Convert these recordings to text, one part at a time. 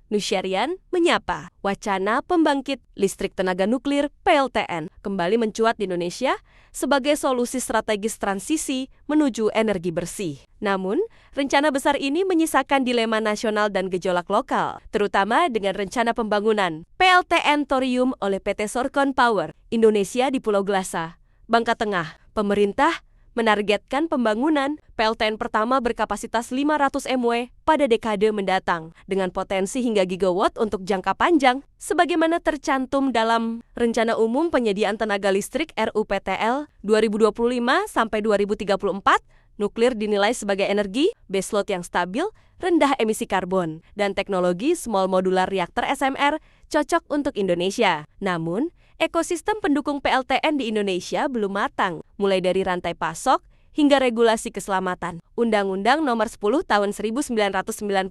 Nusyarian menyapa wacana pembangkit listrik tenaga nuklir (PLTN) kembali mencuat di Indonesia sebagai solusi strategis transisi menuju energi bersih. Namun, rencana besar ini menyisakan dilema nasional dan gejolak lokal, terutama dengan rencana pembangunan PLTN Thorium oleh PT Sorkon Power Indonesia di Pulau Glasa, Bangka Tengah. Pemerintah menargetkan pembangunan PLTN pertama berkapasitas 500 MW pada dekade mendatang dengan potensi hingga gigawatt untuk jangka panjang sebagaimana tercantum dalam Rencana Umum Penyediaan Tenaga Listrik RUPTL 2025 sampai 2034. Nuklir dinilai sebagai energi baseload yang stabil, rendah emisi karbon, dan teknologi small modular reactor SMR cocok untuk Indonesia. Namun, ekosistem pendukung PLTN di Indonesia belum matang, mulai dari rantai pasok hingga regulasi keselamatan. Undang-Undang Nomor 10 Tahun 1997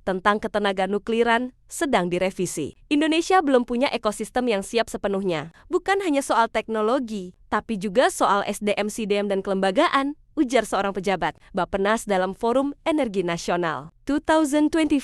tentang Ketenaganukliran sedang direvisi. Indonesia belum punya ekosistem yang siap sepenuhnya. Bukan hanya soal teknologi, tapi juga soal SDM, CDM, dan kelembagaan, ujar seorang pejabat Bappenas dalam Forum Energi Nasional 2025.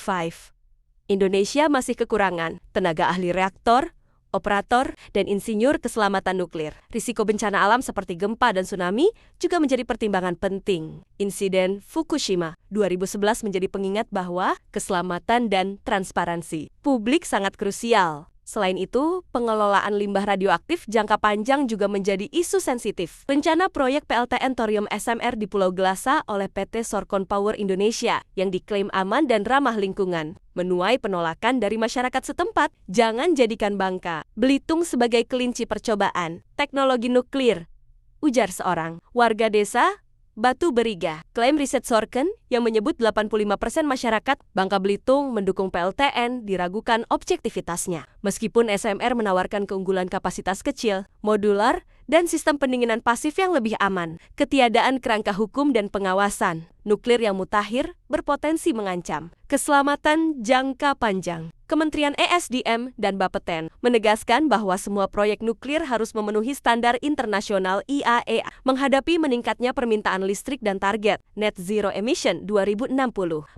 Indonesia masih kekurangan tenaga ahli reaktor, operator, dan insinyur keselamatan nuklir. Risiko bencana alam seperti gempa dan tsunami juga menjadi pertimbangan penting. Insiden Fukushima 2011 menjadi pengingat bahwa keselamatan dan transparansi publik sangat krusial. Selain itu, pengelolaan limbah radioaktif jangka panjang juga menjadi isu sensitif. Rencana proyek PLTN Thorium SMR di Pulau Glasa oleh PT Sorkon Power Indonesia yang diklaim aman dan ramah lingkungan menuai penolakan dari masyarakat setempat. Jangan jadikan Bangka Belitung sebagai kelinci percobaan teknologi nuklir, ujar seorang warga desa Batu Beriga. Klaim riset Sorkon yang menyebut 85% masyarakat Bangka Belitung mendukung PLTN diragukan objektivitasnya. Meskipun SMR menawarkan keunggulan kapasitas kecil, modular, dan sistem pendinginan pasif yang lebih aman, ketiadaan kerangka hukum dan pengawasan nuklir yang mutakhir berpotensi mengancam keselamatan jangka panjang. Kementerian ESDM dan Bapeten menegaskan bahwa semua proyek nuklir harus memenuhi standar internasional IAEA menghadapi meningkatnya permintaan listrik dan target net zero emission 2060.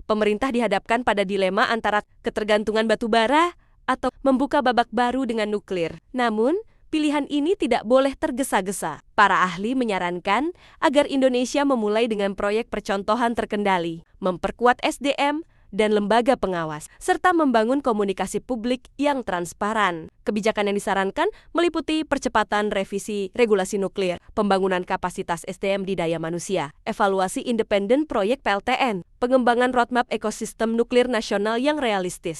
Pemerintah dihadapkan pada dilema antara ketergantungan batu bara atau membuka babak baru dengan nuklir. Namun, pilihan ini tidak boleh tergesa-gesa. Para ahli menyarankan agar Indonesia memulai dengan proyek percontohan terkendali, memperkuat SDM dan lembaga pengawas, serta membangun komunikasi publik yang transparan. Kebijakan yang disarankan meliputi percepatan revisi regulasi nuklir, pembangunan kapasitas SDM di daya manusia, evaluasi independen proyek PLTN, pengembangan roadmap ekosistem nuklir nasional yang realistis,